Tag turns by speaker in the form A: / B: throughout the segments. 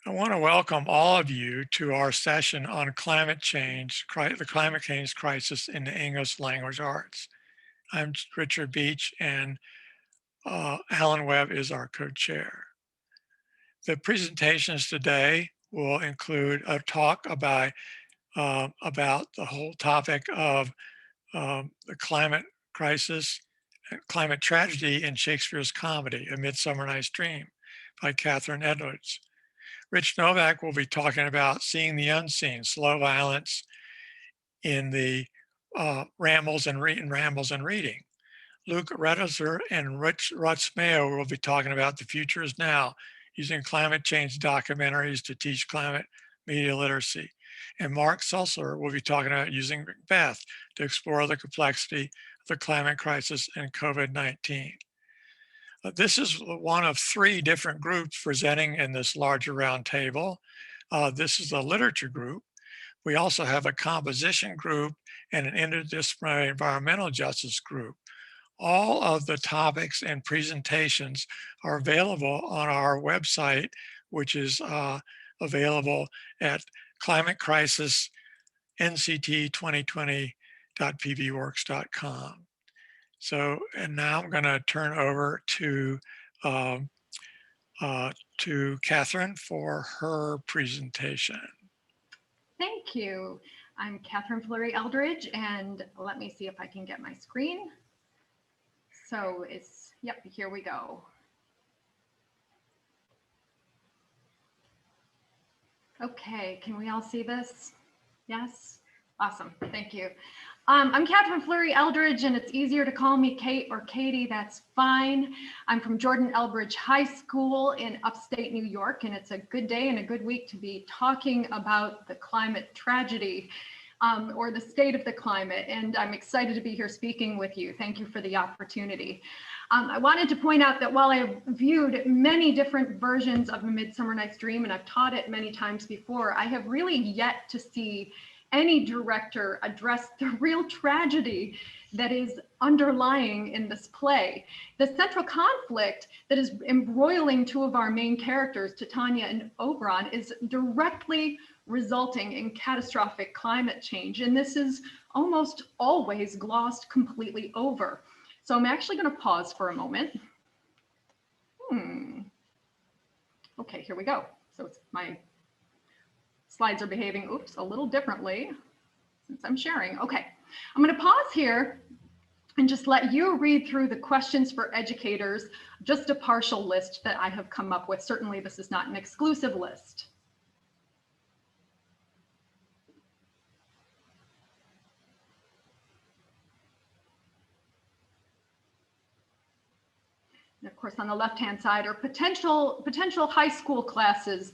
A: I want to welcome all of you to our session on climate change, the climate change crisis in the English language arts. I'm Richard Beach and Alan Webb is our co-chair. The presentations today will include a talk about the whole topic of the climate crisis, climate tragedy in Shakespeare's comedy, A Midsummer Night's Dream by Catherine Edwards. Rich Novak will be talking about seeing the unseen, slow violence in the rambles and reading. Luke Rediser and Rich Rutsmayo will be talking about the future is now, using climate change documentaries to teach climate media literacy. And Mark Sulzer will be talking about using Macbeth to explore the complexity of the climate crisis and COVID-19. This is one of three different groups presenting in this larger roundtable. This is the literature group. We also have a composition group and an interdisciplinary environmental justice group. All of the topics and presentations are available on our website, which is available at climatecrisisnct2020.pbworks.com. So, and now I'm going to turn over to Catherine for her presentation.
B: Thank you. I'm Catherine Fleury Eldridge, and let me see if I can get my screen. So yep, here we go. Okay, can we all see this? Yes? Awesome, thank you. I'm Catherine Fleury Eldridge, and it's easier to call me Kate or Katie, that's fine. I'm from Jordan Elbridge High School in upstate New York, and it's a good day and a good week to be talking about the climate tragedy, or the state of the climate, and I'm excited to be here speaking with you. Thank you for the opportunity. I wanted to point out that while I've viewed many different versions of A Midsummer Night's Dream, and I've taught it many times before, I have really yet to see any director address the real tragedy that is underlying in this play. The central conflict that is embroiling two of our main characters, Titania and Oberon, is directly resulting in catastrophic climate change. And this is almost always glossed completely over. So I'm actually going to pause for a moment. Okay, here we go. So my slides are behaving, a little differently since I'm sharing. Okay, I'm going to pause here and just let you read through the questions for educators, just a partial list that I have come up with. Certainly this is not an exclusive list. And of course, on the left-hand side are potential high school classes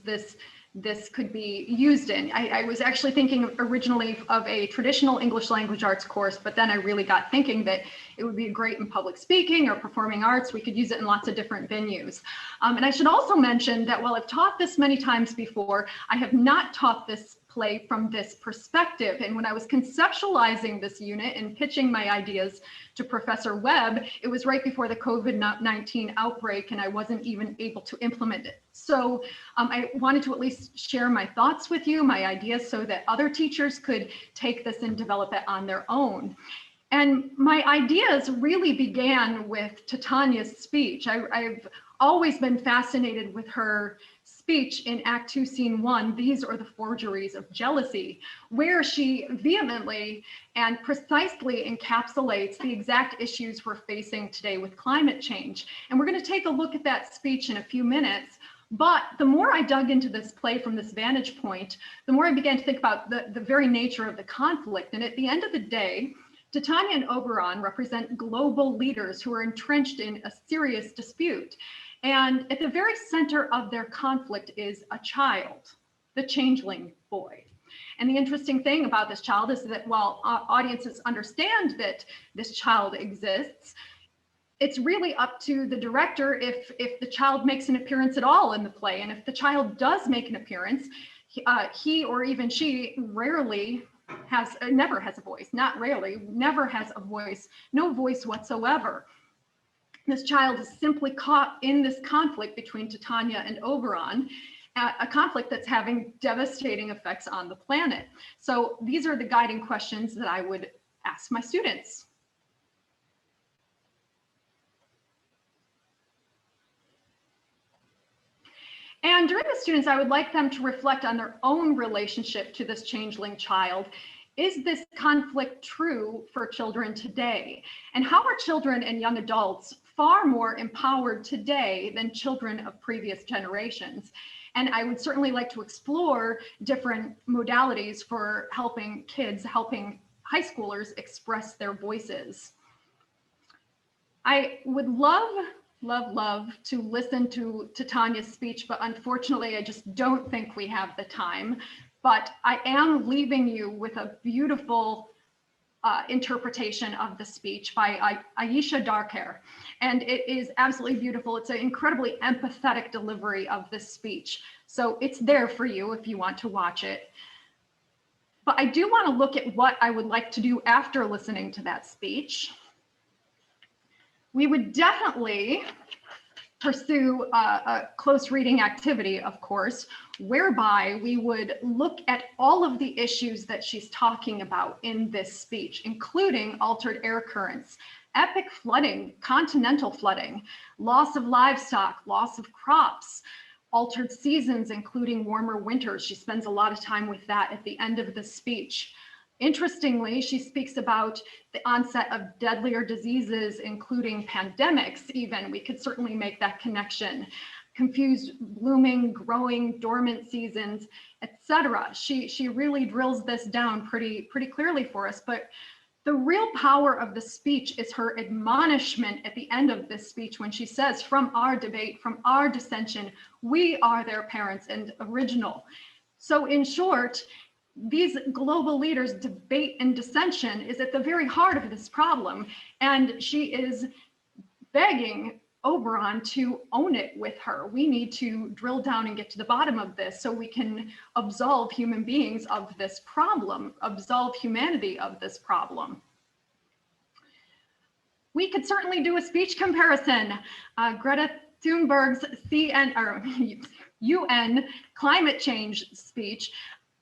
B: this could be used in. I was actually thinking originally of a traditional English language arts course, but then I really got thinking that it would be great in public speaking or performing arts. We could use it in lots of different venues. And I should also mention that while I've taught this many times before, I have not taught this play from this perspective. And when I was conceptualizing this unit and pitching my ideas to Professor Webb, it was right before the COVID-19 outbreak, and I wasn't even able to implement it. So I wanted to at least share my thoughts with you, my ideas, so that other teachers could take this and develop it on their own. And my ideas really began with Titania's speech. I've always been fascinated with her speech in Act 2, Scene 1, These Are the Forgeries of Jealousy, where she vehemently and precisely encapsulates the exact issues we're facing today with climate change. And we're going to take a look at that speech in a few minutes. But the more I dug into this play from this vantage point, the more I began to think about the very nature of the conflict. And at the end of the day, Titania and Oberon represent global leaders who are entrenched in a serious dispute. And at the very center of their conflict is a child, the changeling boy. And the interesting thing about this child is that while audiences understand that this child exists, it's really up to the director if the child makes an appearance at all in the play. And if the child does make an appearance, he or even she never has a voice, not rarely, never has a voice, no voice whatsoever. This child is simply caught in this conflict between Titania and Oberon. a conflict that's having devastating effects on the planet. So these are the guiding questions that I would ask my students. And during the students, I would like them to reflect on their own relationship to this changeling child. Is this conflict true for children today? And how are children and young adults far more empowered today than children of previous generations? And I would certainly like to explore different modalities for helping kids, helping high schoolers express their voices. I would love to listen to Tanya's speech, but unfortunately, I just don't think we have the time. But I am leaving you with a beautiful interpretation of the speech by Ayesha Darker. And it is absolutely beautiful. It's an incredibly empathetic delivery of this speech. So it's there for you if you want to watch it. But I do want to look at what I would like to do after listening to that speech. We would definitely pursue a close reading activity, of course, whereby we would look at all of the issues that she's talking about in this speech, including altered air currents, epic flooding, continental flooding, loss of livestock, loss of crops, altered seasons, including warmer winters. She spends a lot of time with that at the end of the speech. Interestingly, she speaks about the onset of deadlier diseases, including pandemics even. We could certainly make that connection. Confused blooming, growing, dormant seasons, etc. She really drills this down pretty clearly for us. But the real power of the speech is her admonishment at the end of this speech when she says, from our debate, from our dissension, we are their parents and original. So in short, these global leaders' debate and dissension is at the very heart of this problem. And she is begging Oberon to own it with her. We need to drill down and get to the bottom of this so we can absolve human beings of this problem, absolve humanity of this problem. We could certainly do a speech comparison. Greta Thunberg's UN climate change speech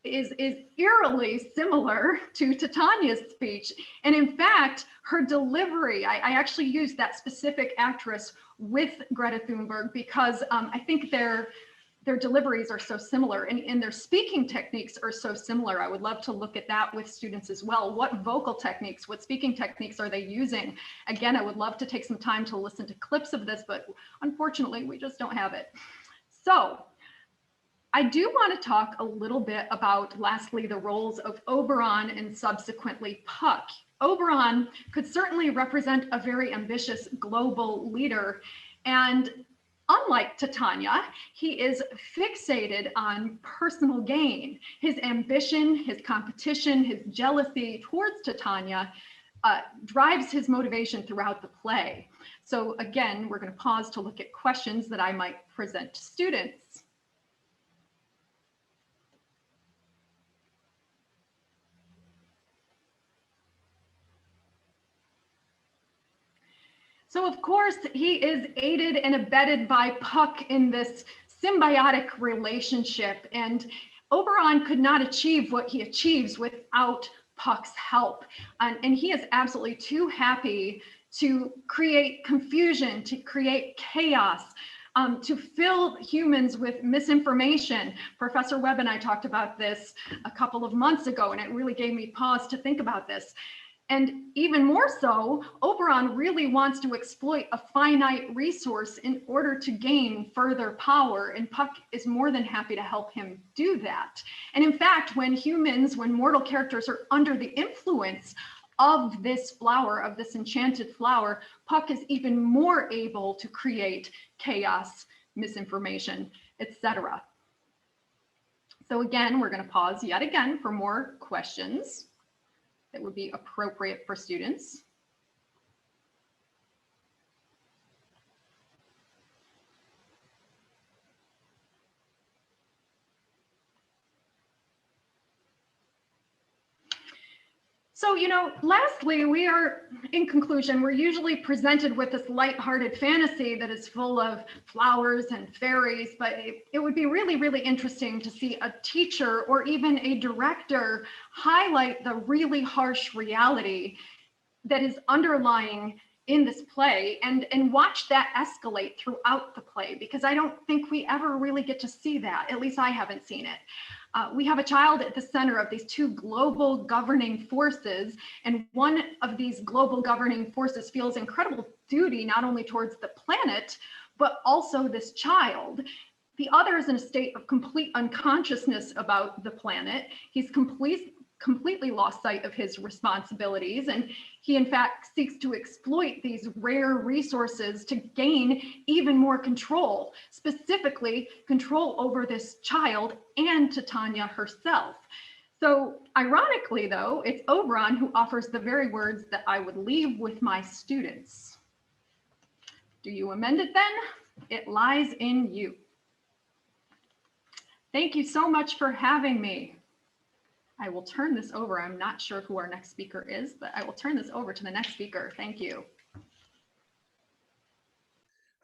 B: is eerily similar to Tanya's speech. And in fact, her delivery, I actually used that specific actress with Greta Thunberg because I think their deliveries are so similar and their speaking techniques are so similar. I would love to look at that with students as well. What vocal techniques, what speaking techniques are they using? Again, I would love to take some time to listen to clips of this, but unfortunately, we just don't have it. So, I do want to talk a little bit about, lastly, the roles of Oberon and subsequently Puck. Oberon could certainly represent a very ambitious global leader. And unlike Titania, he is fixated on personal gain. His ambition, his competition, his jealousy towards Titania drives his motivation throughout the play. So again, we're going to pause to look at questions that I might present to students. So of course, he is aided and abetted by Puck in this symbiotic relationship, and Oberon could not achieve what he achieves without Puck's help. And he is absolutely too happy to create confusion, to create chaos, to fill humans with misinformation. Professor Webb and I talked about this a couple of months ago, and it really gave me pause to think about this. And even more so, Oberon really wants to exploit a finite resource in order to gain further power, and Puck is more than happy to help him do that. And in fact, when mortal characters are under the influence of this flower, of this enchanted flower, Puck is even more able to create chaos, misinformation, etc. So again, we're going to pause yet again for more questions that would be appropriate for students. So, lastly, in conclusion, we're usually presented with this lighthearted fantasy that is full of flowers and fairies, but it would be really, really interesting to see a teacher or even a director highlight the really harsh reality that is underlying in this play and watch that escalate throughout the play, because I don't think we ever really get to see that. At least I haven't seen it. We have a child at the center of these two global governing forces, and one of these global governing forces feels incredible duty not only towards the planet, but also this child. The other is in a state of complete unconsciousness about the planet. He's completely lost sight of his responsibilities, and he in fact seeks to exploit these rare resources to gain even more control, specifically control over this child and Titania herself. So ironically though, it's Oberon who offers the very words that I would leave with my students. Do you amend it then? It lies in you. Thank you so much for having me. I will turn this over. I'm not sure who our next speaker is, but I will turn this over to the next speaker. Thank you.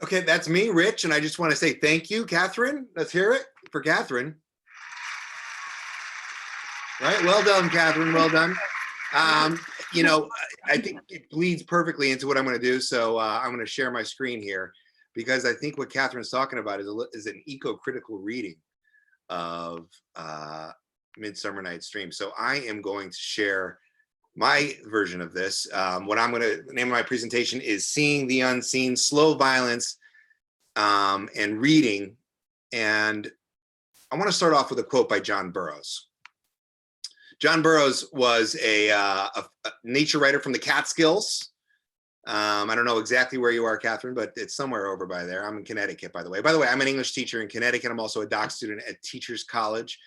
C: Okay, that's me, Rich, and I just want to say thank you, Catherine. Let's hear it for Catherine. Right, well done, Catherine, well done. I think it bleeds perfectly into what I'm going to do, so I'm going to share my screen here, because I think what Catherine's talking about is an eco-critical reading of Midsummer Night's Dream. So I am going to share my version of this. What I'm going to name my presentation is Seeing the Unseen, Slow Violence and Reading. And I want to start off with a quote by John Burroughs. John Burroughs was a nature writer from the Catskills. I don't know exactly where you are, Catherine, but it's somewhere over by there. I'm in Connecticut, by the way. By the way, I'm an English teacher in Connecticut. I'm also a doc student at Teachers College,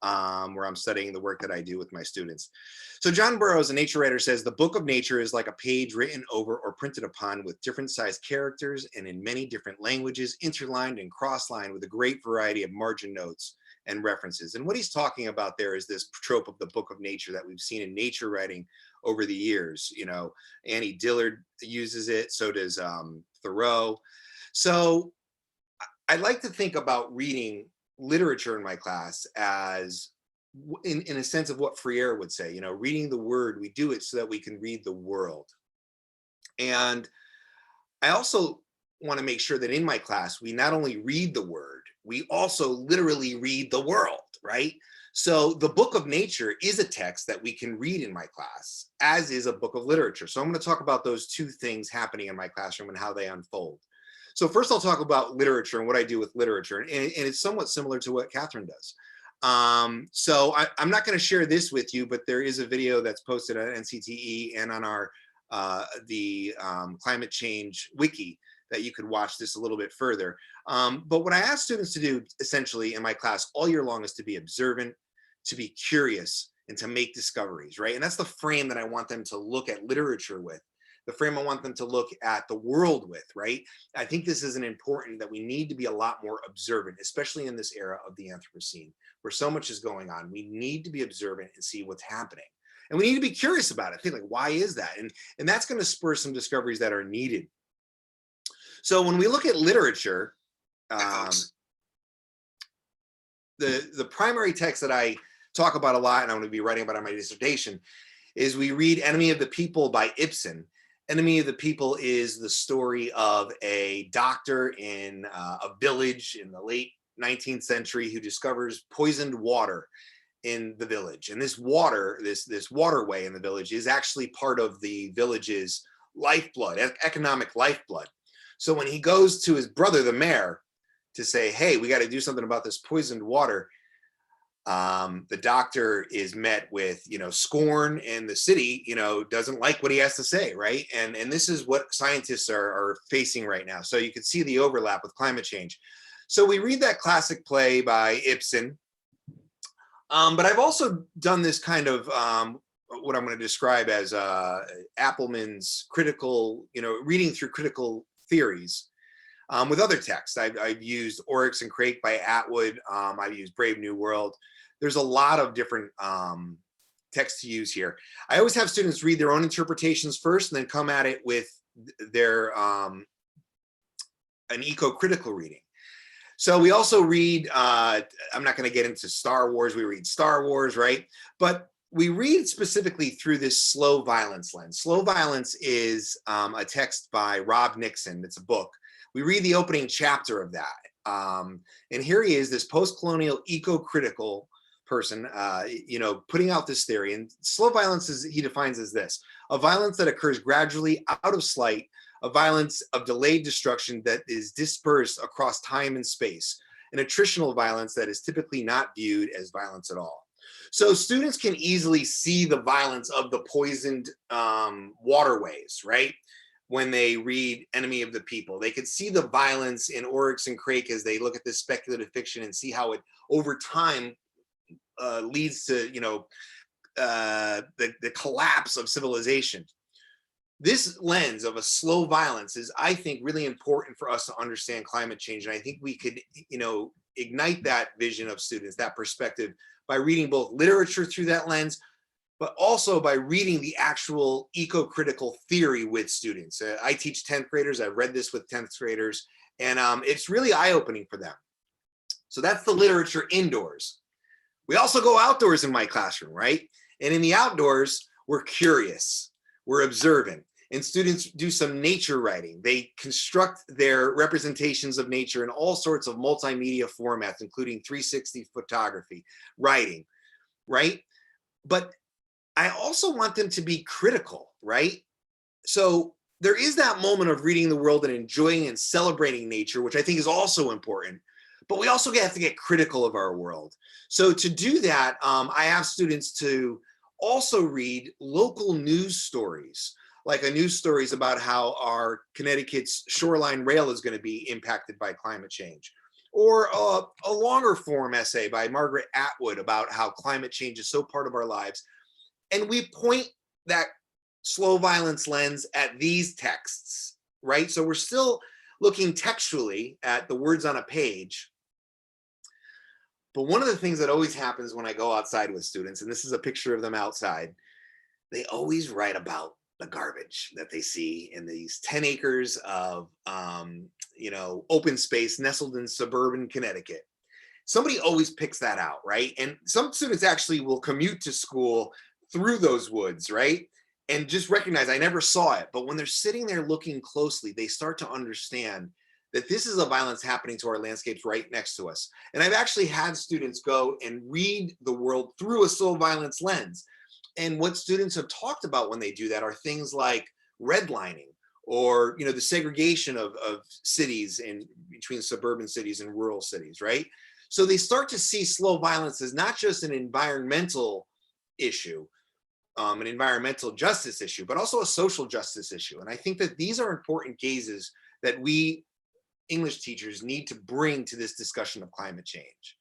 C: where I'm studying the work that I do with my students. So John Burroughs, a nature writer, says, the book of nature is like a page written over or printed upon with different sized characters and in many different languages, interlined and cross-lined with a great variety of margin notes and references. And what he's talking about there is this trope of the book of nature that we've seen in nature writing over the years. Annie Dillard uses it, so does Thoreau. So I like to think about reading literature in my class as in a sense of what Freire would say, reading the word, we do it so that we can read the world. And I also want to make sure that in my class, we not only read the word, we also literally read the world, right? So the book of nature is a text that we can read in my class, as is a book of literature. So I'm going to talk about those two things happening in my classroom and how they unfold. So first I'll talk about literature and what I do with literature. And it's somewhat similar to what Catherine does. So I'm not going to share this with you, but there is a video that's posted on NCTE and on our climate change wiki that you could watch this a little bit further. But what I ask students to do essentially in my class all year long is to be observant, to be curious, and to make discoveries, right? And that's the frame that I want them to look at literature with, the frame I want them to look at the world with, right? I think this is an important that we need to be a lot more observant, especially in this era of the Anthropocene, where so much is going on. We need to be observant and see what's happening. And we need to be curious about it. Think like, why is that? And that's going to spur some discoveries that are needed. So when we look at literature, the primary text that I talk about a lot, and I'm going to be writing about in my dissertation, is we read Enemy of the People by Ibsen. Enemy of the People is the story of a doctor in a village in the late 19th century who discovers poisoned water in the village. And this water, this waterway in the village is actually part of the village's lifeblood, economic lifeblood. So when he goes to his brother, the mayor, to say, hey, we got to do something about this poisoned water, the doctor is met with, scorn, and the city, doesn't like what he has to say, right? And this is what scientists are facing right now. So you can see the overlap with climate change. So we read that classic play by Ibsen, but I've also done this kind of what I'm going to describe as Appelman's critical, reading through critical theories with other texts. I've used Oryx and Crake by Atwood. I've used Brave New World. There's a lot of different text to use here. I always have students read their own interpretations first and then come at it with their an eco-critical reading. So we also read, I'm not going to get into Star Wars, we read Star Wars, right? But we read specifically through this slow violence lens. Slow Violence is a text by Rob Nixon. It's a book. We read the opening chapter of that. And here he is, this post-colonial eco-critical person, putting out this theory. And slow violence is, he defines as this: a violence that occurs gradually out of sight, a violence of delayed destruction that is dispersed across time and space, an attritional violence that is typically not viewed as violence at all. So students can easily see the violence of the poisoned waterways, right? When they read Enemy of the People, they could see the violence in Oryx and Crake as they look at this speculative fiction and see how it over time leads to, the collapse of civilization. This lens of a slow violence is, I think, really important for us to understand climate change. And I think we could, ignite that vision of students, that perspective, by reading both literature through that lens, but also by reading the actual eco-critical theory with students. I teach 10th graders. I've read this with 10th graders, and it's really eye-opening for them. So that's the literature indoors. We also go outdoors in my classroom, right? And in the outdoors, we're curious, we're observant, and students do some nature writing. They construct their representations of nature in all sorts of multimedia formats, including 360 photography, writing, right? But I also want them to be critical, right? So there is that moment of reading the world and enjoying and celebrating nature, which I think is also important, but we also have to get critical of our world. So to do that, I ask students to also read local news stories, like a news stories about how our Connecticut's shoreline rail is going to be impacted by climate change, or a longer form essay by Margaret Atwood about how climate change is so part of our lives. And we point that slow violence lens at these texts, right? So we're still looking textually at the words on a page. But one of the things that always happens when I go outside with students, and this is a picture of them outside, they always write about the garbage that they see in these 10 acres of open space nestled in suburban Connecticut. Somebody always picks that out, right? And some students actually will commute to school through those woods, right? And just recognize, I never saw it, but when they're sitting there looking closely, they start to understand that this is a violence happening to our landscapes right next to us. And I've actually had students go and read the world through a slow violence lens. And what students have talked about when they do that are things like redlining, or the segregation of cities in between suburban cities and rural cities, right? So they start to see slow violence as not just an environmental issue, an environmental justice issue, but also a social justice issue. And I think that these are important gazes that we English teachers need to bring to this discussion of climate change.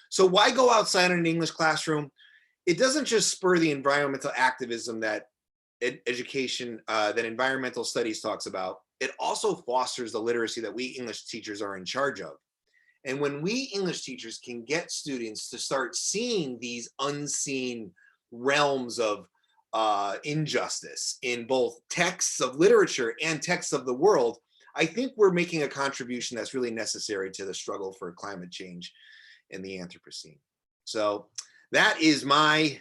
C: So why go outside in an English classroom? It doesn't just spur the environmental activism that education, that environmental studies talks about. It also fosters the literacy that we English teachers are in charge of. And when we English teachers can get students to start seeing these unseen realms of injustice in both texts of literature and texts of the world, I think we're making a contribution that's really necessary to the struggle for climate change in the Anthropocene. So that is my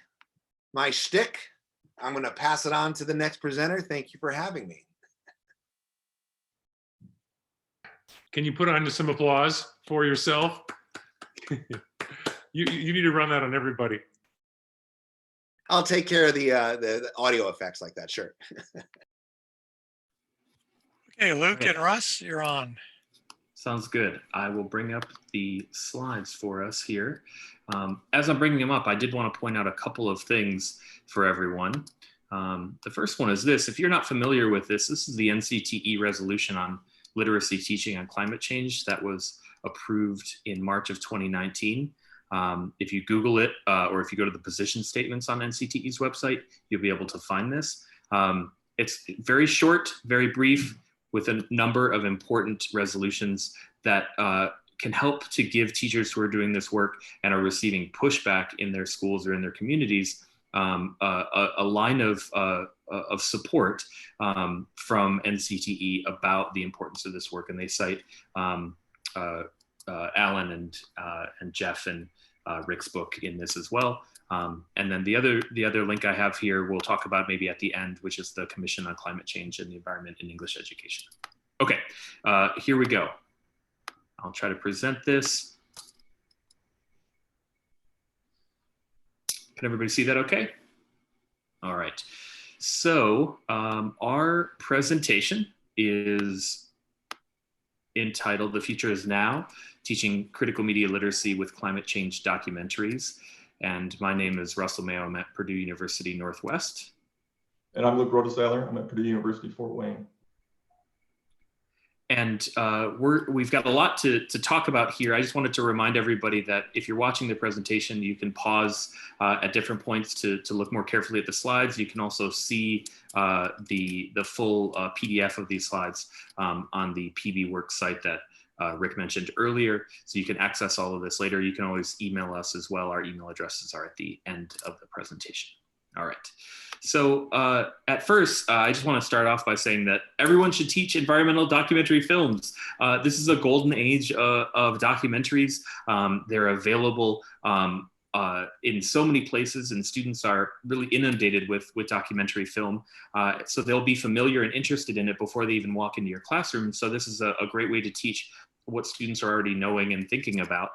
C: shtick. I'm going to pass it on to the next presenter. Thank you for having me.
D: Can you put on some applause for yourself? You need to run that on everybody.
C: I'll take care of the audio effects like that, sure.
A: Okay, Luke and Russ, you're on.
E: Sounds good. I will bring up the slides for us here. As I'm bringing them up, I did want to point out a couple of things for everyone. The first one is this. If you're not familiar with this, this is the NCTE resolution on literacy teaching on climate change that was approved in March of 2019. If you Google it, or if you go to the position statements on NCTE's website, you'll be able to find this. It's very short, very brief, with a number of important resolutions that can help to give teachers who are doing this work and are receiving pushback in their schools or in their communities a line of support from NCTE about the importance of this work, and they cite Alan and Jeff and Rick's book in this as well. And then the other link I have here, we'll talk about maybe at the end, which is the Commission on Climate Change and the Environment in English Education. Okay, here we go. I'll try to present this. Can everybody see that okay? All right. So our presentation is entitled "The Future is Now, Teaching Critical Media Literacy with Climate Change Documentaries." And my name is Russell Mayo. I'm at Purdue University Northwest.
F: And I'm Luke Rodesaler. I'm at Purdue University Fort Wayne.
E: And we've got a lot to talk about here. I just wanted to remind everybody that if you're watching the presentation, you can pause at different points to look more carefully at the slides. You can also see the full PDF of these slides on the PBWorks site that Rick mentioned earlier. So you can access all of this later. You can always email us as well. Our email addresses are at the end of the presentation. All right. So at first, I just want to start off by saying that everyone should teach environmental documentary films. This is a golden age of documentaries. They're available in so many places, and students are really inundated with documentary film. So they'll be familiar and interested in it before they even walk into your classroom. So this is a great way to teach what students are already knowing and thinking about.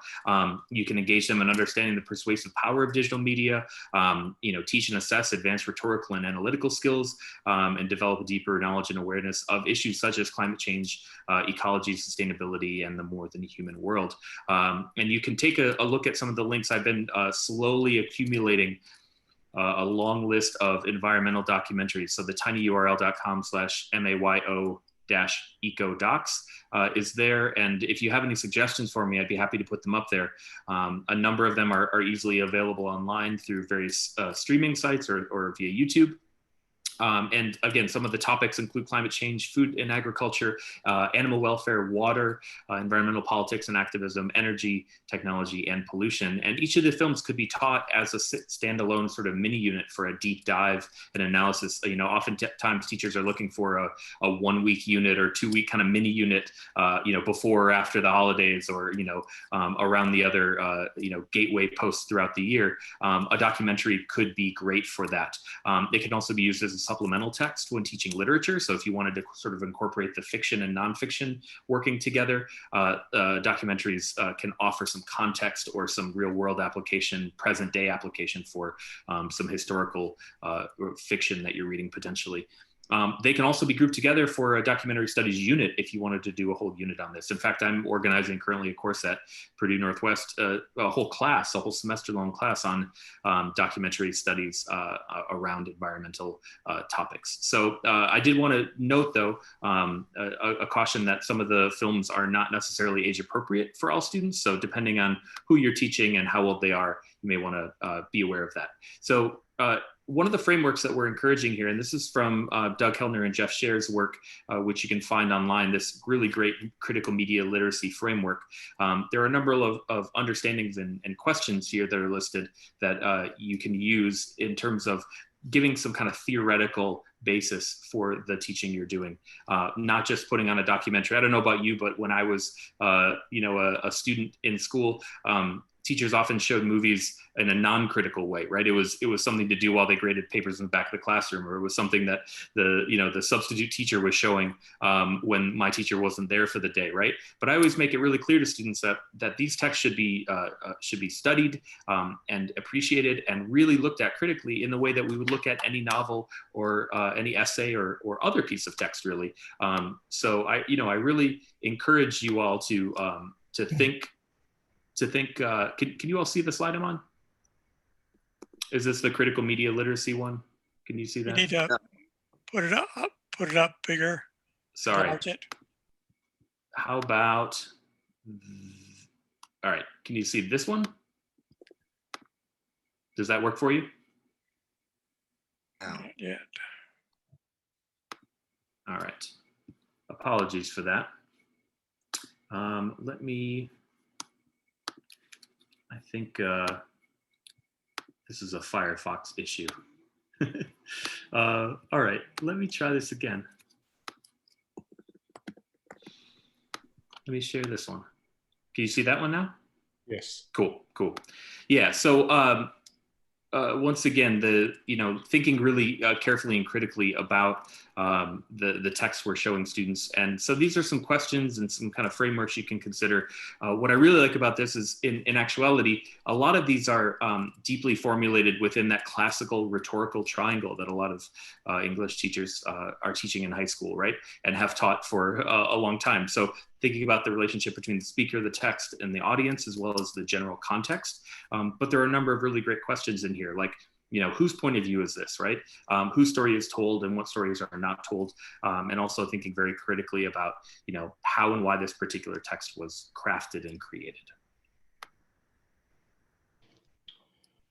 E: You can engage them in understanding the persuasive power of digital media, teach and assess advanced rhetorical and analytical skills, and develop a deeper knowledge and awareness of issues such as climate change, ecology, sustainability, and the more than human world. And you can take a look at some of the links. I've been slowly accumulating a long list of environmental documentaries. So the tinyurl.com/mayo-ecodocs is there. And if you have any suggestions for me, I'd be happy to put them up there. A number of them are easily available online through various streaming sites or via YouTube. And again, some of the topics include climate change, food and agriculture, animal welfare, water, environmental politics and activism, energy, technology, and pollution. And each of the films could be taught as a standalone sort of mini unit for a deep dive and analysis. Oftentimes teachers are looking for a 1 week unit or 2 week kind of mini unit, before or after the holidays, or, around the other, gateway posts throughout the year. A documentary could be great for that. It can also be used as a supplemental text when teaching literature. So if you wanted to sort of incorporate the fiction and nonfiction working together, documentaries can offer some context or some real world application, present day application for some historical fiction that you're reading potentially. They can also be grouped together for a documentary studies unit if you wanted to do a whole unit on this. In fact, I'm organizing currently a course at Purdue Northwest, a whole semester-long class on documentary studies around environmental topics. So I did want to note, though, a caution that some of the films are not necessarily age appropriate for all students. So depending on who you're teaching and how old they are, you may want to be aware of that. So one of the frameworks that we're encouraging here, and this is from Doug Kellner and Jeff Scher's work, which you can find online, this really great critical media literacy framework. There are a number of understandings and questions here that are listed that you can use in terms of giving some kind of theoretical basis for the teaching you're doing, not just putting on a documentary. I don't know about you, but when I was, a student in school, teachers often showed movies in a non-critical way, right? It was something to do while they graded papers in the back of the classroom, or it was something that the substitute teacher was showing when my teacher wasn't there for the day, right? But I always make it really clear to students that these texts should be studied and appreciated and really looked at critically in the way that we would look at any novel or any essay or other piece of text, really. So I really encourage you all to think. Can you all see the slide I'm on? Is this the critical media literacy one? Can you see that?
A: You need to put it up bigger.
E: Sorry.
A: Enlarge it.
E: How about, all right, can you see this one? Does that work for you?
A: Not yet.
E: All right. Apologies for that. Let me, I think This is a Firefox issue. All right, let me try this again. Let me share this one. Can you see that one now?
D: Yes.
E: Cool. Yeah. So once again, thinking really carefully and critically about the text we're showing students. And so these are some questions and some kind of frameworks you can consider. What I really like about this is in actuality, a lot of these are deeply formulated within that classical rhetorical triangle that a lot of English teachers are teaching in high school, right? And have taught for a long time. So thinking about the relationship between the speaker, the text, and the audience, as well as the general context. But there are a number of really great questions in here, like, whose point of view is this, right? Whose story is told and what stories are not told? And also thinking very critically about, how and why this particular text was crafted and created.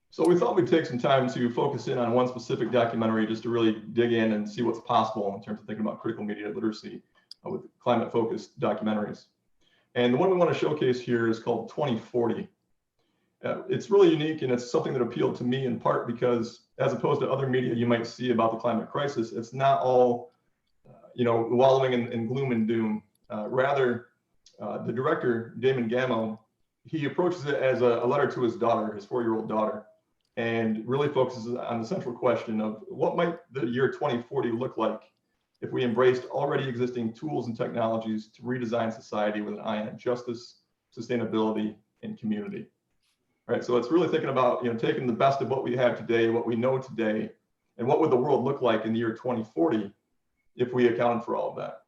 F: So we thought we'd take some time to focus in on one specific documentary just to really dig in and see what's possible in terms of thinking about critical media literacy with climate-focused documentaries. And the one we want to showcase here is called 2040. It's really unique, and it's something that appealed to me in part because, as opposed to other media you might see about the climate crisis, it's not all, wallowing in gloom and doom. Rather, the director, Damon Gameau, he approaches it as a letter to his daughter, his 4-year-old daughter, and really focuses on the central question of what might the year 2040 look like if we embraced already existing tools and technologies to redesign society with an eye on justice, sustainability, and community. Right, so it's really thinking about taking the best of what we have today, what we know today, and what would the world look like in the year 2040 if we accounted for all of that.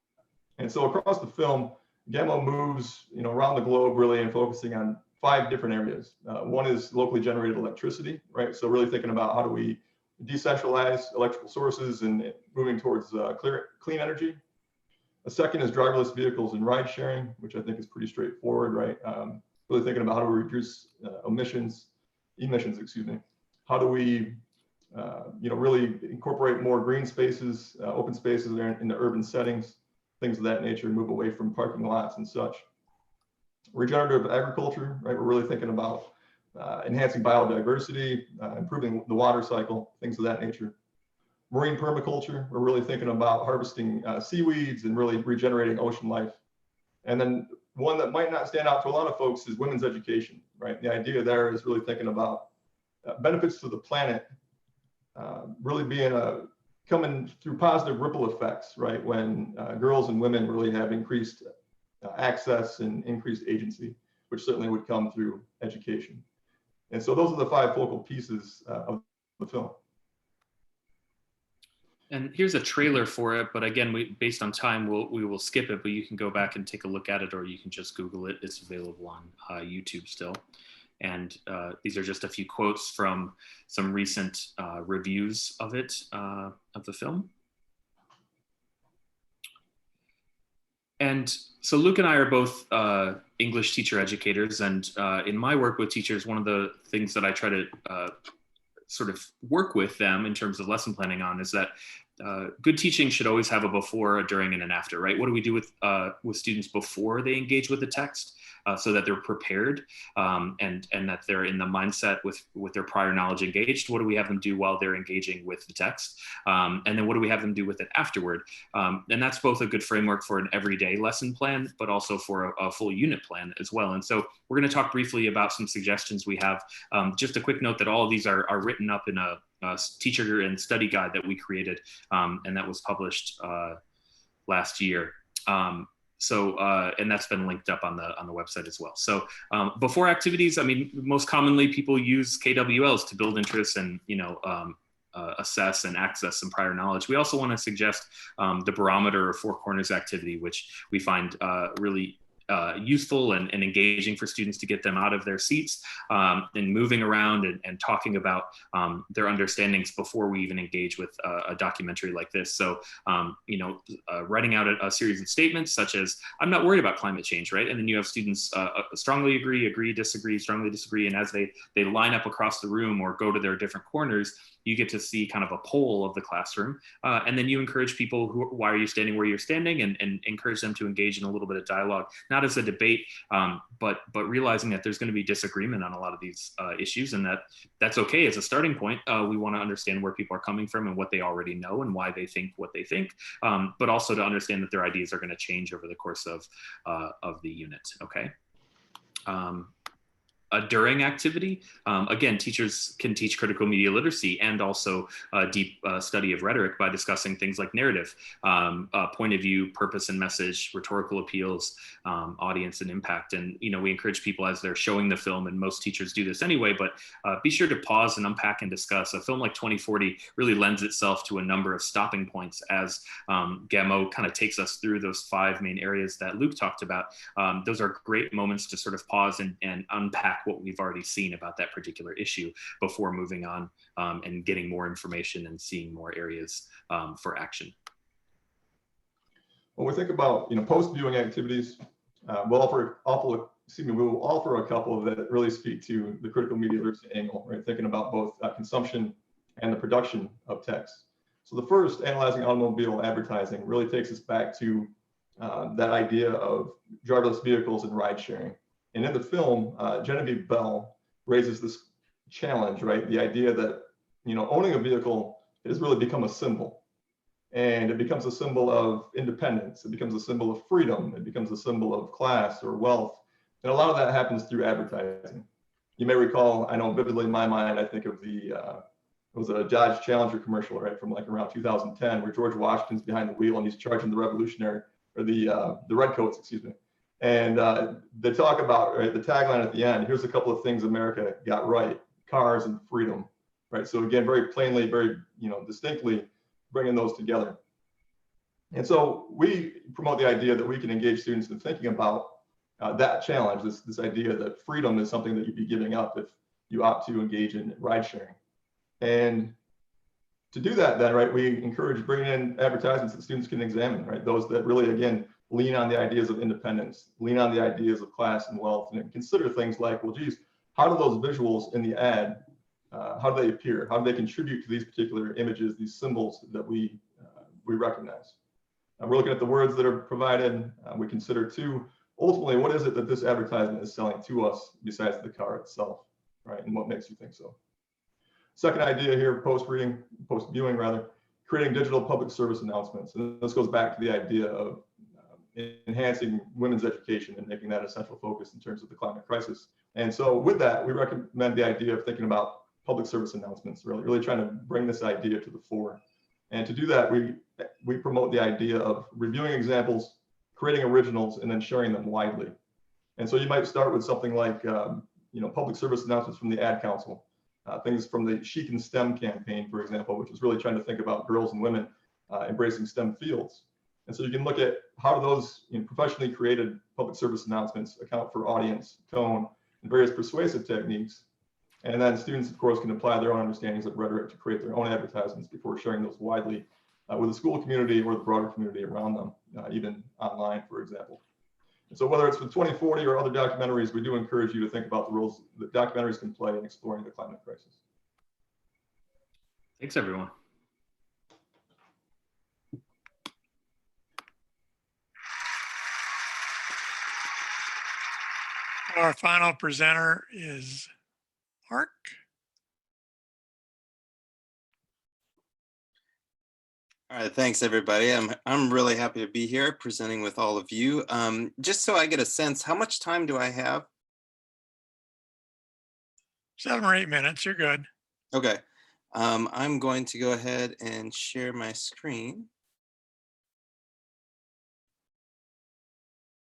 F: And so across the film, Gameau moves around the globe really and focusing on 5 different areas. One is locally generated electricity, right? So really thinking about how do we decentralize electrical sources and moving towards clean energy. A second is driverless vehicles and ride sharing, which I think is pretty straightforward, right? Really thinking about how do we reduce emissions. How do we, really incorporate more green spaces, open spaces into urban settings, things of that nature, move away from parking lots and such. Regenerative agriculture, right? We're really thinking about enhancing biodiversity, improving the water cycle, things of that nature. Marine permaculture, we're really thinking about harvesting seaweeds and really regenerating ocean life. And then one that might not stand out to a lot of folks is women's education, right? The idea there is really thinking about benefits to the planet, really coming through positive ripple effects, right? When girls and women really have increased access and increased agency, which certainly would come through education. And so those are the 5 focal pieces of the film.
E: And here's a trailer for it, but again, based on time, we will skip it, but you can go back and take a look at it, or you can just Google it. It's available on YouTube still. And these are just a few quotes from some recent reviews of it, of the film. And so Luke and I are both English teacher educators, and in my work with teachers, one of the things that I try to sort of work with them in terms of lesson planning on is that good teaching should always have a before, a during, and an after, right? What do we do with students before they engage with the text so that they're prepared and that they're in the mindset with their prior knowledge engaged? What do we have them do while they're engaging with the text? And then what do we have them do with it afterward? And that's both a good framework for an everyday lesson plan, but also for a full unit plan as well. And so we're going to talk briefly about some suggestions we have. Just a quick note that all of these are written up in a teacher and study guide that we created, and that was published last year. And that's been linked up on the website as well. So before activities, I mean, most commonly people use KWLs to build interest and assess and access some prior knowledge. We also want to suggest the barometer or 4 corners activity, which we find really useful and engaging for students to get them out of their seats and moving around and talking about their understandings before we even engage with a documentary like this. So, writing out a series of statements such as, I'm not worried about climate change, right? And then you have students strongly agree, disagree, strongly disagree. And as they line up across the room or go to their different corners, you get to see kind of a poll of the classroom. And then you encourage people why are you standing where you're standing, and encourage them to engage in a little bit of dialogue, not not as a debate, but realizing that there's going to be disagreement on a lot of these issues, and that's okay as a starting point. We want to understand where people are coming from and what they already know and why they think what they think, but also to understand that their ideas are going to change over the course of the unit. Okay. A during activity, again, teachers can teach critical media literacy and also deep study of rhetoric by discussing things like narrative, point of view, purpose and message, rhetorical appeals, audience and impact. And, we encourage people as they're showing the film, and most teachers do this anyway, but be sure to pause and unpack and discuss. A film like 2040 really lends itself to a number of stopping points as Gameau kind of takes us through those 5 main areas that Luke talked about. Those are great moments to sort of pause and unpack what we've already seen about that particular issue before moving on and getting more information and seeing more areas for action.
F: When we think about post-viewing activities, we will offer a couple that really speak to the critical media literacy angle, right? Thinking about both consumption and the production of text. So the first, analyzing automobile advertising, really takes us back to that idea of driverless vehicles and ride sharing. And in the film, Genevieve Bell raises this challenge, right? The idea that, owning a vehicle has really become a symbol. And it becomes a symbol of independence. It becomes a symbol of freedom. It becomes a symbol of class or wealth. And a lot of that happens through advertising. You may recall, I know vividly in my mind, I think of it was a Dodge Challenger commercial, right? From like around 2010, where George Washington's behind the wheel and he's charging the the redcoats, excuse me. And they talk about, right, the tagline at the end, here's a couple of things America got right: cars and freedom, right? So again, very plainly, very, distinctly bringing those together. And so we promote the idea that we can engage students in thinking about that challenge, this idea that freedom is something that you'd be giving up if you opt to engage in ride sharing. And to do that then, right, we encourage bringing in advertisements that students can examine, right? Those that really, again, lean on the ideas of independence, lean on the ideas of class and wealth, and consider things like, well, geez, how do those visuals in the ad, how do they appear? How do they contribute to these particular images, these symbols that we recognize? We're looking at the words that are provided. We consider too, ultimately, what is it that this advertisement is selling to us besides the car itself, right? And what makes you think so? Second idea here, post-viewing rather, creating digital public service announcements. And this goes back to the idea of enhancing women's education and making that a central focus in terms of the climate crisis. And so with that, we recommend the idea of thinking about public service announcements, really trying to bring this idea to the fore. And to do that, we promote the idea of reviewing examples, creating originals, and then sharing them widely. And so you might start with something like, public service announcements from the Ad Council, things from the Chic and STEM campaign, for example, which is really trying to think about girls and women embracing STEM fields. And so you can look at how do those professionally created public service announcements account for audience, tone, and various persuasive techniques. And then students, of course, can apply their own understandings of rhetoric to create their own advertisements before sharing those widely with the school community or the broader community around them, even online, for example. And so whether it's with 2040 or other documentaries, we do encourage you to think about the roles that documentaries can play in exploring the climate crisis.
E: Thanks, everyone.
A: Our final presenter is Mark.
G: All right, thanks everybody. I'm really happy to be here presenting with all of you. Just so I get a sense, how much time do I have?
A: 7 or 8 minutes, you're good.
G: Okay, I'm going to go ahead and share my screen.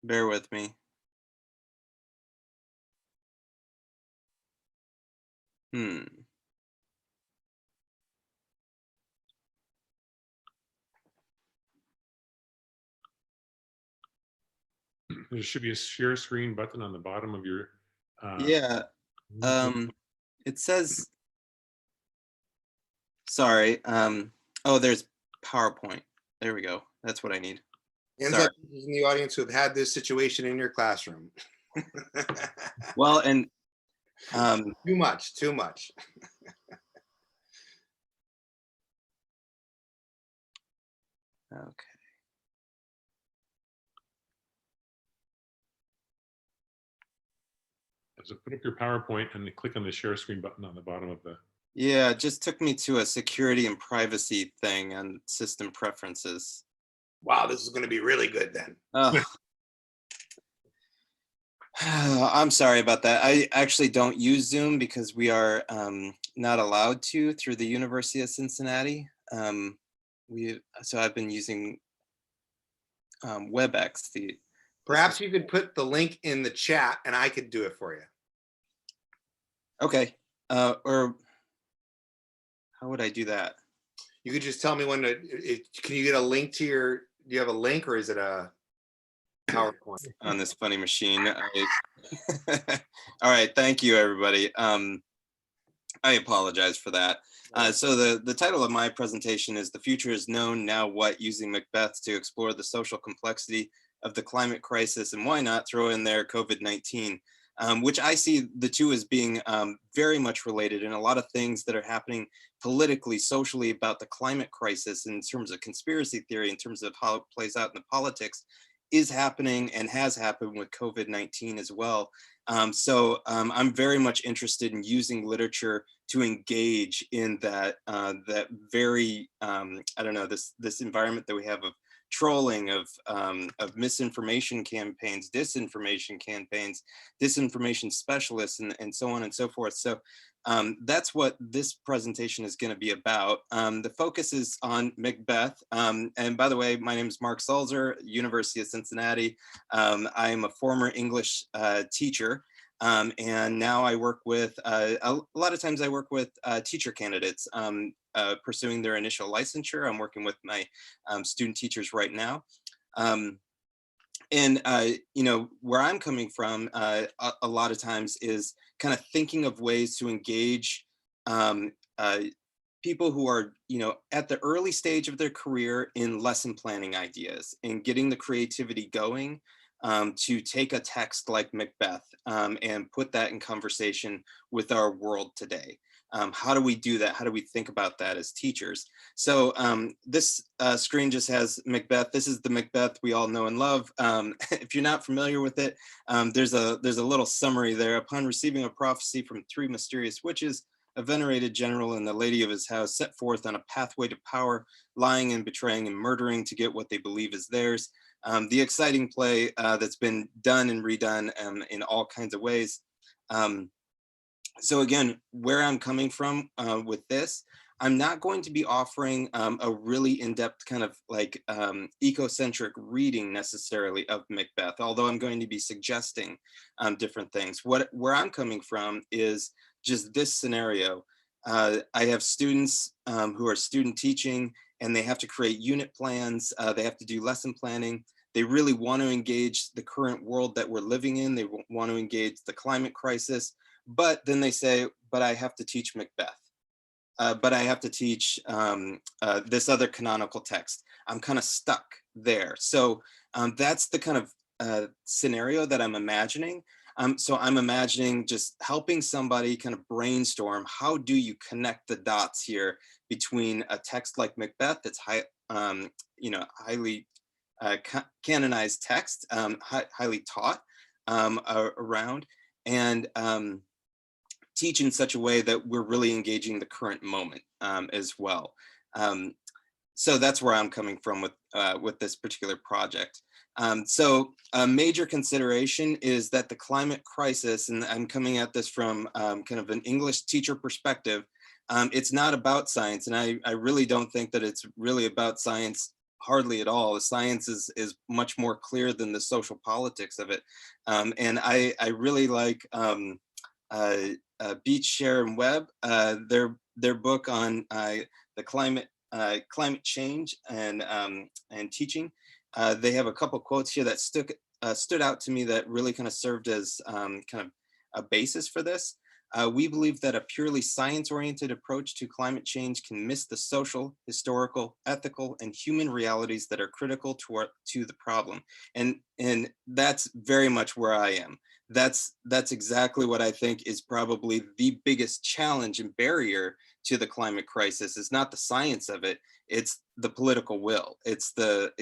G: Bear with me.
D: There should be a share screen button on the bottom of your.
G: Yeah, it says, sorry. Oh, there's PowerPoint. There we go. That's what I need.
C: And
G: Sorry.
C: teachers in the audience who have had this situation in your classroom.
G: Well, and
C: Too much.
G: okay.
D: So put up your PowerPoint and then click on the share screen button on the bottom of the.
G: Yeah, it just took me to a security and privacy thing on system preferences.
C: Wow, this is going to be really good then.
G: Ugh. I'm sorry about that. I actually don't use Zoom because we are not allowed to through the University of Cincinnati. So I've been using WebEx.
C: Perhaps you could put the link in the chat and I could do it for you.
G: Okay. Or how would I do that?
C: You could just tell me when to, can you get a link to your, do you have a link or is it a PowerPoint?
G: On this funny machine. All right, thank you, everybody. I apologize for that. So the title of my presentation is "The Future is Known, Now What? Using Macbeth to Explore the Social Complexity of the Climate Crisis, and why not throw in there COVID-19, which I see the two as being very much related, and a lot of things that are happening politically, socially about the climate crisis in terms of conspiracy theory, in terms of how it plays out in the politics, is happening and has happened with COVID-19 as well. So I'm very much interested in using literature to engage in that very, I don't know, this environment that we have of trolling, of misinformation campaigns, disinformation specialists, and so on and so forth. So that's what this presentation is going to be about. The focus is on Macbeth. And by the way, my name is Mark Sulzer, University of Cincinnati. I am a former English teacher. And now I work with, a lot of times I work with teacher candidates pursuing their initial licensure. I'm working with my student teachers right now. And you know, where I'm coming from a lot of times is kind of thinking of ways to engage people who are, you know, at the early stage of their career in lesson planning ideas and getting the creativity going to take a text like Macbeth and put that in conversation with our world today. How do we do that? How do we think about that as teachers? So this screen just has Macbeth. This is the Macbeth we all know and love. If you're not familiar with it, there's a little summary there. Upon receiving a prophecy from 3 mysterious witches, a venerated general and the lady of his house set forth on a pathway to power, lying and betraying and murdering to get what they believe is theirs. The exciting play that's been done and redone in all kinds of ways. So again, where I'm coming from with this, I'm not going to be offering a really in-depth kind of like ecocentric reading necessarily of Macbeth, although I'm going to be suggesting different things. Where I'm coming from is just this scenario. I have students who are student teaching, and they have to create unit plans. They have to do lesson planning. They really want to engage the current world that we're living in. They want to engage the climate crisis. But then they say, but I have to teach Macbeth. But I have to teach this other canonical text. I'm kind of stuck there. So that's the kind of scenario that I'm imagining. So I'm imagining just helping somebody kind of brainstorm, how do you connect the dots here between a text like Macbeth that's you know, highly canonized text, highly taught around, and teach in such a way that we're really engaging the current moment as well. So that's where I'm coming from with this particular project. So a major consideration is that the climate crisis, and I'm coming at this from kind of an English teacher perspective, it's not about science. And I really don't think that it's really about science, hardly at all. The science is much more clear than the social politics of it. And I really like Beach, Share, and Webb, their book on the climate change and teaching. They have a couple quotes here that stood out to me that really kind of served as kind of a basis for this. We believe that a purely science-oriented approach to climate change can miss the social, historical, ethical, and human realities that are critical to the problem. And that's very much where I am. that's exactly what I think is probably the biggest challenge and barrier to the climate crisis. Is not the science of it, it's the political will, it's the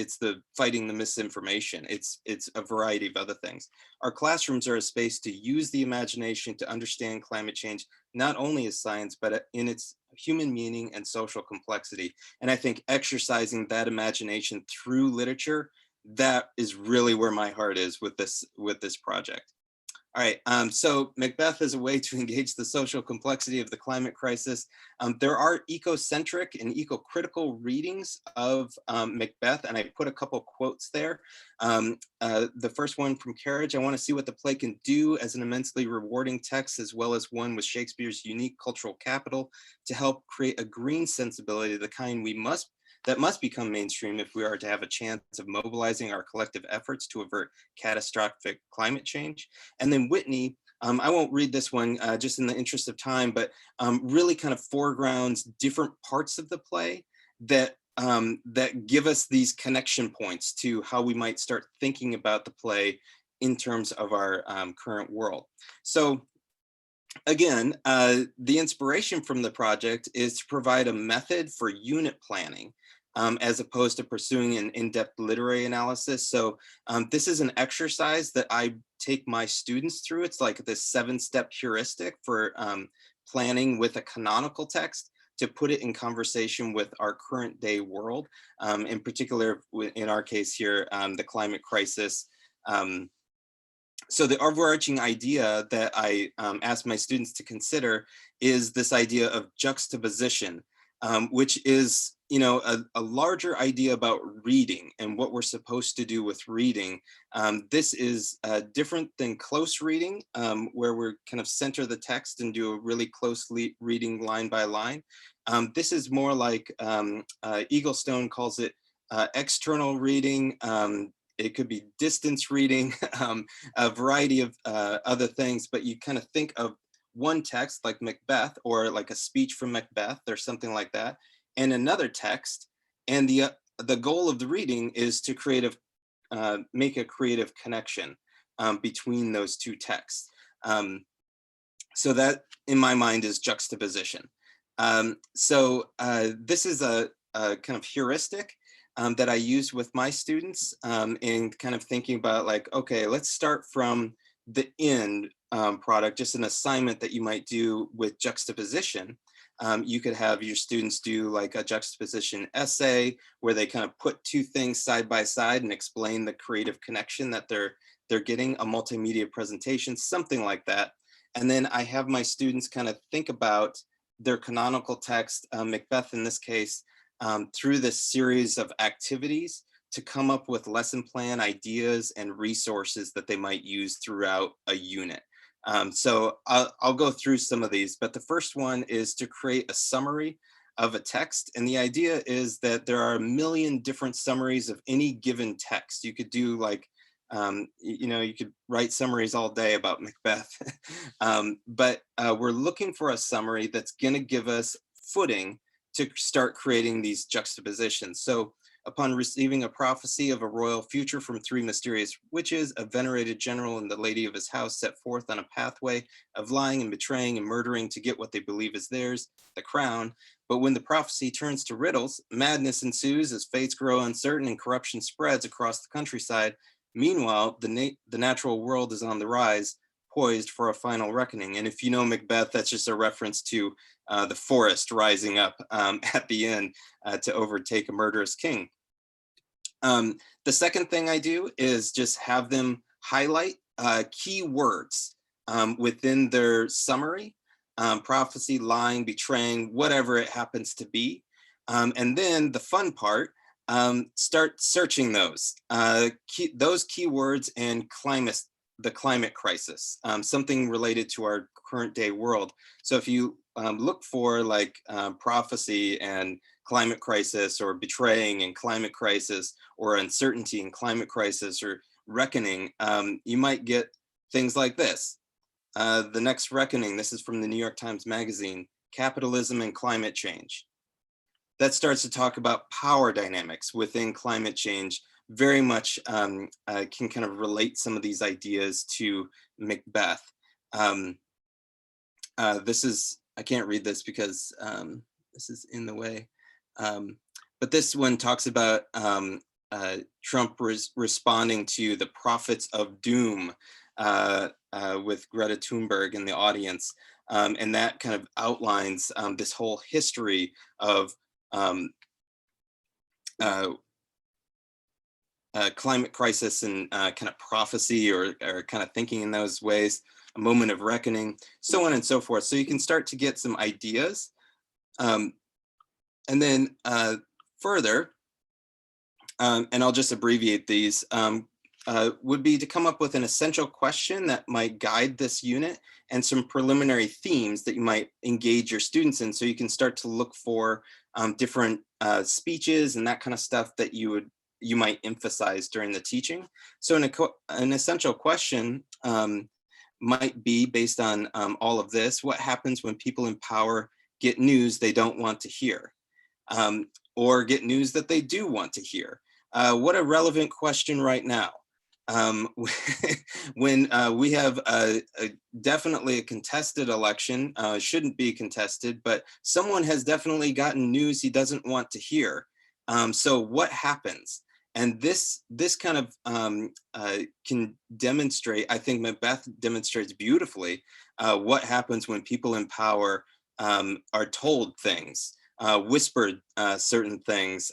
G: fighting the misinformation, it's a variety of other things. Our classrooms are a space to use the imagination to understand climate change, not only as science, but in its human meaning and social complexity. And I think exercising that imagination through literature, that is really where my heart is with this project. All right, so Macbeth is a way to engage the social complexity of the climate crisis. There are ecocentric and eco-critical readings of Macbeth, and I put a couple quotes there. The first one from Carriage: "I want to see what the play can do as an immensely rewarding text, as well as one with Shakespeare's unique cultural capital to help create a green sensibility, the kind that must become mainstream if we are to have a chance of mobilizing our collective efforts to avert catastrophic climate change." And then Whitney, I won't read this one just in the interest of time, but really kind of foregrounds different parts of the play that give us these connection points to how we might start thinking about the play in terms of our current world. So again, the inspiration from the project is to provide a method for unit planning, as opposed to pursuing an in-depth literary analysis. So this is an exercise that I take my students through. It's like this 7-step heuristic for planning with a canonical text to put it in conversation with our current day world, in particular, in our case here, the climate crisis. So the overarching idea that I ask my students to consider is this idea of juxtaposition, which is, you know, a larger idea about reading and what we're supposed to do with reading. This is different than close reading, where we're kind of center the text and do a really close reading line by line. This is more like Eaglestone calls it external reading. It could be distance reading, a variety of other things, but you kind of think of one text like Macbeth, or like a speech from Macbeth or something like that, and another text, and the goal of the reading is to make a creative connection between those two texts. So that, in my mind, is juxtaposition. This is a kind of heuristic that I use with my students in kind of thinking about, like, okay, let's start from the end product, just an assignment that you might do with juxtaposition. You could have your students do like a juxtaposition essay where they kind of put two things side by side and explain the creative connection that they're getting, a multimedia presentation, something like that. And then I have my students kind of think about their canonical text, Macbeth in this case, through this series of activities to come up with lesson plan ideas and resources that they might use throughout a unit. So I'll go through some of these, but the first one is to create a summary of a text. And the idea is that there are a million different summaries of any given text. You could do like, you could write summaries all day about Macbeth, but we're looking for a summary that's gonna give us footing to start creating these juxtapositions. So upon receiving a prophecy of a royal future from 3 mysterious witches, a venerated general and the lady of his house set forth on a pathway of lying and betraying and murdering to get what they believe is theirs, the crown. But when the prophecy turns to riddles, madness ensues as fates grow uncertain and corruption spreads across the countryside. Meanwhile, the natural world is on the rise, poised for a final reckoning. And if you know Macbeth, that's just a reference to the forest rising up at the end to overtake a murderous king. The second thing I do is just have them highlight key words within their summary, prophecy, lying, betraying, whatever it happens to be. And then the fun part, start searching those keywords and the climate crisis, something related to our current day world. So if you look for like prophecy and climate crisis, or betraying and climate crisis, or uncertainty and climate crisis, or reckoning, you might get things like this. The next reckoning, this is from the New York Times Magazine, capitalism and climate change. That starts to talk about power dynamics within climate change, very much can kind of relate some of these ideas to Macbeth. This is, I can't read this because this is in the way. But this one talks about Trump responding to the prophets of doom with Greta Thunberg in the audience. And that kind of outlines this whole history of climate crisis and kind of prophecy or kind of thinking in those ways, a moment of reckoning, so on and so forth. So you can start to get some ideas. And then further, and I'll just abbreviate these, would be to come up with an essential question that might guide this unit and some preliminary themes that you might engage your students in, so you can start to look for different speeches and that kind of stuff that you might emphasize during the teaching. So an essential question might be based on all of this: what happens when people in power get news they don't want to hear, or get news that they do want to hear? What a relevant question right now. When we have definitely a contested election, shouldn't be contested, but someone has definitely gotten news he doesn't want to hear. So what happens? And this kind of can demonstrate, I think Macbeth demonstrates beautifully, what happens when people in power are told things, whispered certain things,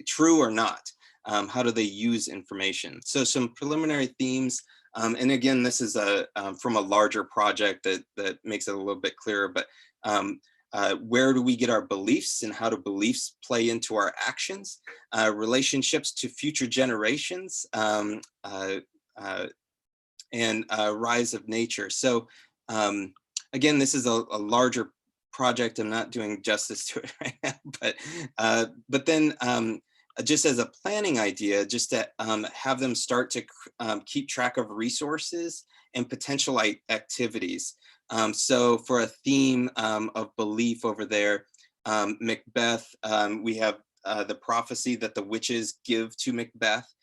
G: true or not. How do they use information? So some preliminary themes, and again, this is from a larger project that makes it a little bit clearer, but where do we get our beliefs and how do beliefs play into our actions? Relationships to future generations, and rise of nature. So again, this is a larger project. I'm not doing justice to it right now, but then just as a planning idea, just to have them start to keep track of resources and potential activities. So for a theme of belief over there, Macbeth, we have the prophecy that the witches give to Macbeth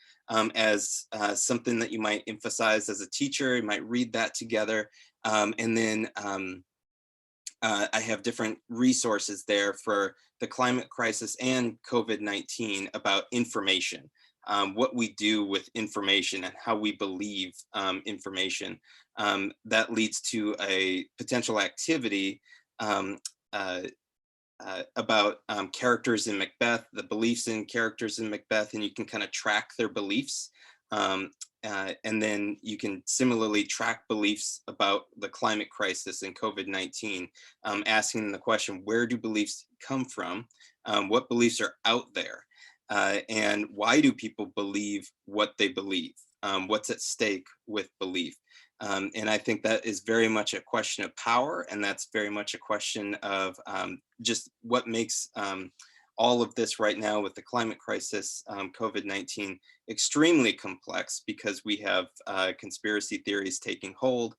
G: as something that you might emphasize as a teacher. You might read that together. And then I have different resources there for the climate crisis and COVID-19 about information, what we do with information and how we believe information. That leads to a potential activity about characters in Macbeth, the beliefs in characters in Macbeth, and you can kind of track their beliefs. And then you can similarly track beliefs about the climate crisis and COVID-19, asking the question, where do beliefs come from? What beliefs are out there? And why do people believe what they believe? What's at stake with belief? And I think that is very much a question of power, and that's very much a question of just what makes all of this right now with the climate crisis, COVID-19, extremely complex, because we have conspiracy theories taking hold,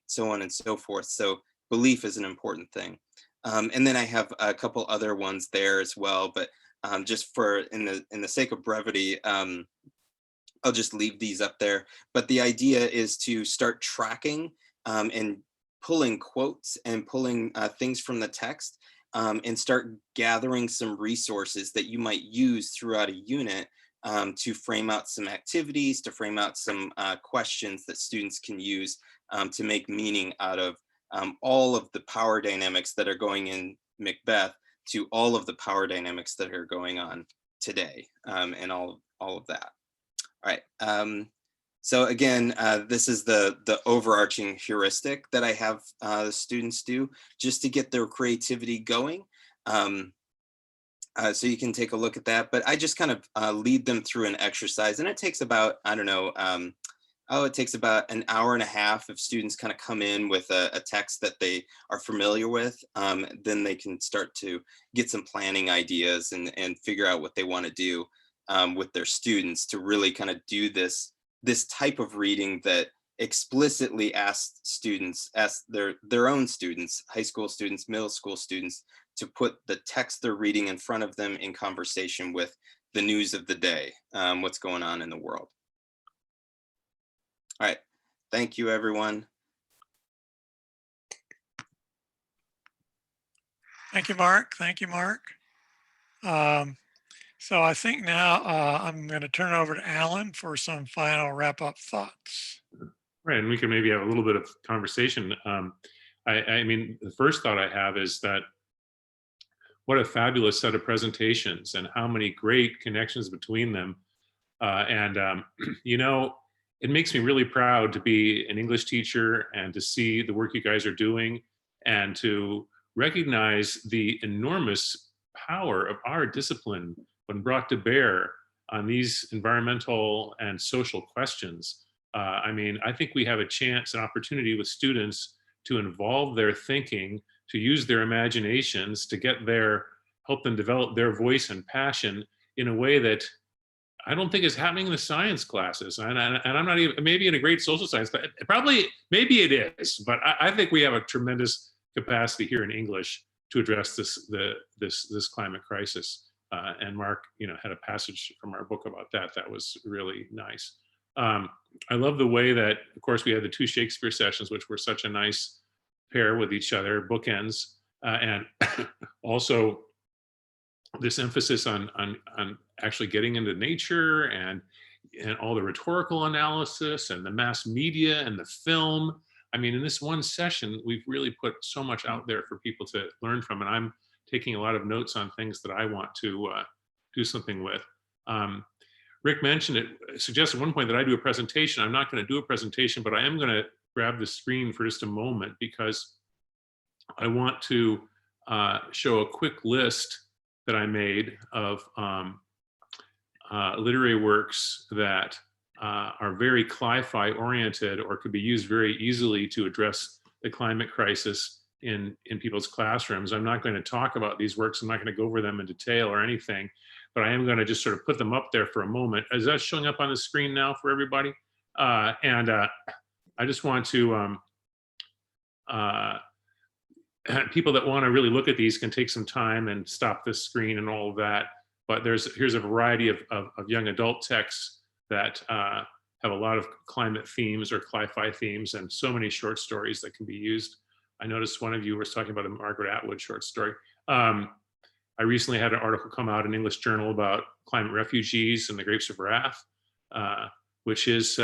G: so on and so forth. So belief is an important thing. And then I have a couple other ones there as well, but just for in the sake of brevity, I'll just leave these up there. But the idea is to start tracking and pulling quotes and pulling things from the text, and start gathering some resources that you might use throughout a unit to frame out some activities, to frame out some questions that students can use to make meaning out of all of the power dynamics that are going in Macbeth to all of the power dynamics that are going on today, and all of that. All right. So again, this is the overarching heuristic that I have the students do just to get their creativity going. So you can take a look at that, but I just kind of lead them through an exercise, and it takes about, I don't know, it takes about an hour and a half if students kind of come in with a text that they are familiar with. Then they can start to get some planning ideas and figure out what they want to do with their students to really kind of do this type of reading that explicitly asks their own students, high school students, middle school students, to put the text they're reading in front of them in conversation with the news of the day, what's going on in the world. All right. Thank you, everyone.
A: Thank you, Mark. Thank you, Mark. So I think now I'm going to turn it over to Alan for some final wrap-up thoughts.
D: Right, and we can maybe have a little bit of conversation. I mean, the first thought I have is that what a fabulous set of presentations and how many great connections between them. You know, it makes me really proud to be an English teacher and to see the work you guys are doing and to recognize the enormous power of our discipline when brought to bear on these environmental and social questions. I mean, I think we have a chance, an opportunity with students to involve their thinking, to use their imaginations, to help them develop their voice and passion in a way that I don't think is happening in the science classes. And I'm not even, maybe in a great social science, but probably, maybe it is, but I think we have a tremendous capacity here in English to address this climate crisis. And Mark, you know, had a passage from our book about that. That was really nice. I love the way that, of course, we had the 2 Shakespeare sessions, which were such a nice pair with each other, bookends, and also this emphasis on actually getting into nature and all the rhetorical analysis and the mass media and the film. I mean, in this one session, we've really put so much out there for people to learn from, and I'm taking a lot of notes on things that I want to do something with. Rick mentioned it, suggested at one point that I do a presentation. I'm not going to do a presentation, but I am going to grab the screen for just a moment because I want to show a quick list that I made of literary works that are very cli-fi oriented or could be used very easily to address the climate crisis in people's classrooms. I'm not going to talk about these works. I'm not going to go over them in detail or anything, but I am going to just sort of put them up there for a moment. Is that showing up on the screen now for everybody? I just want to, people that want to really look at these can take some time and stop this screen and all of that. But here's a variety of young adult texts that have a lot of climate themes or cli-fi themes and so many short stories that can be used. I noticed one of you was talking about a Margaret Atwood short story. I recently had an article come out in English Journal about climate refugees and the Grapes of Wrath, which is,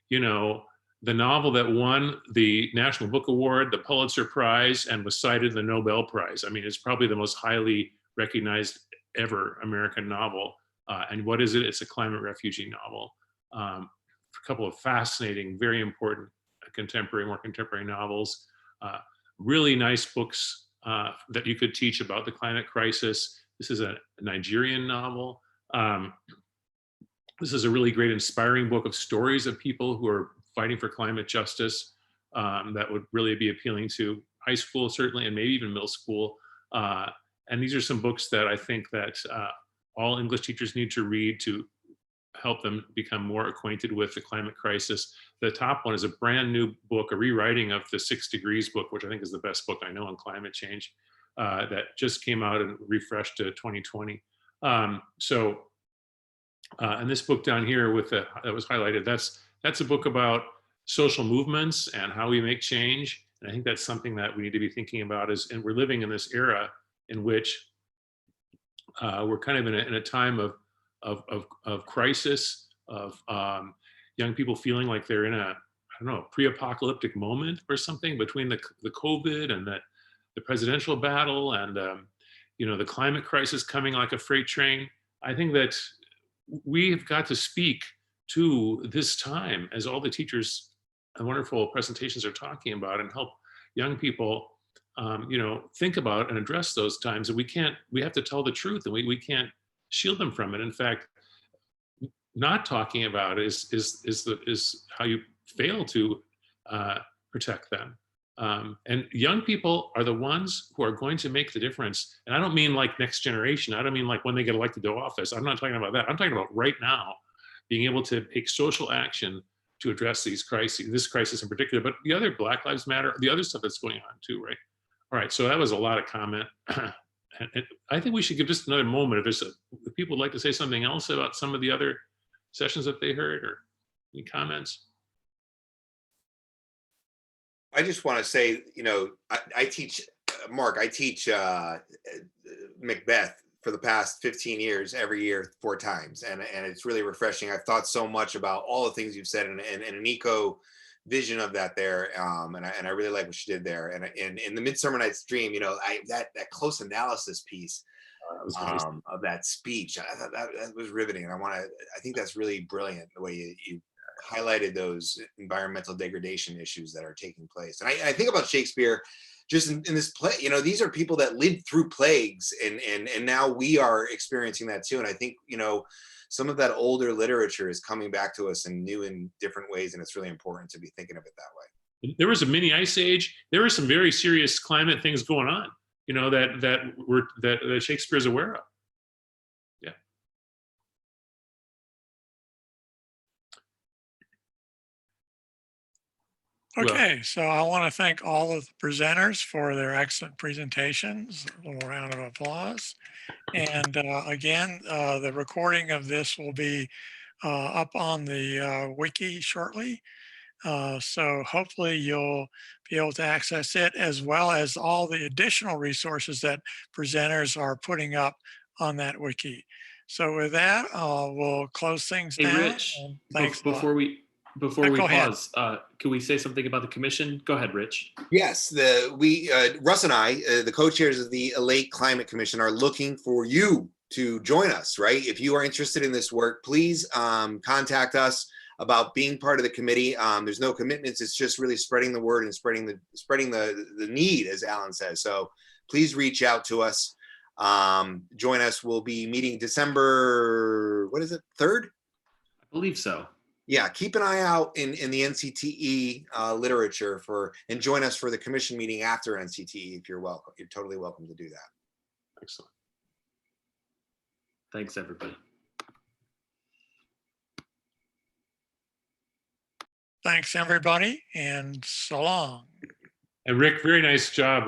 D: you know, the novel that won the National Book Award, the Pulitzer Prize, and was cited in the Nobel Prize. I mean, it's probably the most highly recognized ever American novel. And what is it? It's a climate refugee novel. A couple of fascinating, very important more contemporary novels. Really nice books that you could teach about the climate crisis. This is a Nigerian novel. This is a really great, inspiring book of stories of people who are fighting for climate justice that would really be appealing to high school, certainly, and maybe even middle school. And these are some books that I think that all English teachers need to read to help them become more acquainted with the climate crisis. The top one is a brand new book, a rewriting of the 6 Degrees book, which I think is the best book I know on climate change, that just came out and refreshed to 2020. And this book down here that was highlighted, that's a book about social movements and how we make change. And I think that's something that we need to be thinking about and we're living in this era in which we're kind of in a time of crisis, of young people feeling like they're in I don't know, pre-apocalyptic moment or something between the COVID and the presidential battle and you know, the climate crisis coming like a freight train. I think that we've got to speak to this time, as all the teachers and wonderful presentations are talking about, and help young people you know, think about and address those times. And we have to tell the truth, and we can't shield them from it. In fact, not talking about it is how you fail to protect them. And young people are the ones who are going to make the difference. And I don't mean like next generation. I don't mean like when they get elected to office. I'm not talking about that. I'm talking about right now, being able to take social action to address these crises, this crisis in particular, but the other Black Lives Matter, the other stuff that's going on too, right? All right, so that was a lot of comment. I think we should give just another moment if people would like to say something else about some of the other sessions that they heard, or any comments.
C: I just want to say, I teach, Mark, I teach Macbeth for the past 15 years, every year, 4 times. And it's really refreshing. I've thought so much about all the things you've said and an eco vision of that there. And I really like what you did there. And in the Midsummer Night's Dream, that close analysis piece of that speech, I thought that was riveting. And I think that's really brilliant, the way you highlighted those environmental degradation issues that are taking place. And I think about Shakespeare just in this play, these are people that lived through plagues, and now we are experiencing that too. And I think, some of that older literature is coming back to us in new and different ways. And it's really important to be thinking of it that way.
D: There was a mini ice age. There were some very serious climate things going on, that Shakespeare is aware of. Yeah.
A: Okay, so I want to thank all of the presenters for their excellent presentations. A little round of applause. And again, the recording of this will be up on the wiki shortly. So hopefully you'll be able to access it, as well as all the additional resources that presenters are putting up on that wiki. So with that, we'll close things
E: Hey,
A: down.
E: Rich,
A: And thanks a lot.
E: before we
A: Go ahead.
E: pause, can we say something about the commission? Go ahead, Rich.
C: Yes, Russ and I, the co-chairs of the Elate Climate Commission, are looking for you to join us, right? If you are interested in this work, please contact us about being part of the committee. There's no commitments. It's just really spreading the word and spreading the need, as Alan says. So please reach out to us. Join us. We'll be meeting December, 3rd?
E: I believe so.
C: Yeah, keep an eye out in the NCTE literature and join us for the commission meeting after NCTE if you're welcome. You're totally welcome to do that.
D: Excellent.
E: Thanks, everybody.
A: Thanks, everybody, and so long.
D: And Rick, very nice job